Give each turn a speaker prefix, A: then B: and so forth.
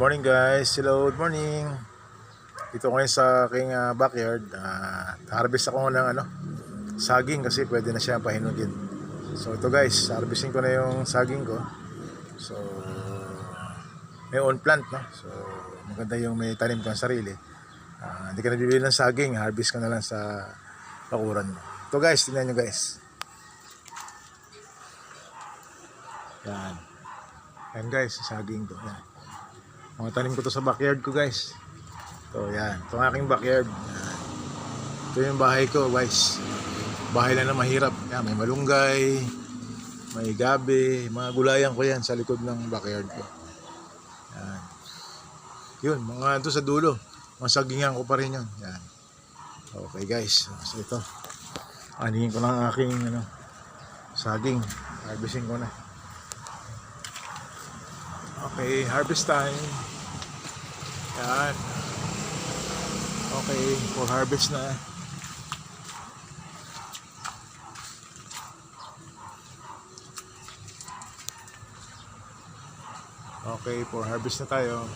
A: Morning guys, hello, good morning. Dito ko ngayon sa aking backyard. Harvest ako ng saging kasi pwede na siya pahinugin. So ito guys, harvesting ko na yung saging ko. So may own plant, no? So maganda yung may tanim kang sarili. Hindi ka na bibili ng saging, harvest ka na lang sa bakuran mo. Ito guys, tingnan nyo guys. Yan. Yan guys, saging ko. Yan. Mga tanim ko to sa backyard ko guys. So yan, ito ang aking backyard. Yan. Ito yung bahay ko guys. Bahay lang na mahirap. Yan, may malunggay, may gabi, mga gulayan ko yan sa likod ng backyard ko. Yan. Yun, mga ito sa dulo. Mga sagingan ko pa rin yun. Yan. Okay guys, so ito. Aningin ko lang ang aking saging. Harvesting ko na. Okay, harvest time. Yan. Okay, for harvest na. Okay, for harvest na tayo.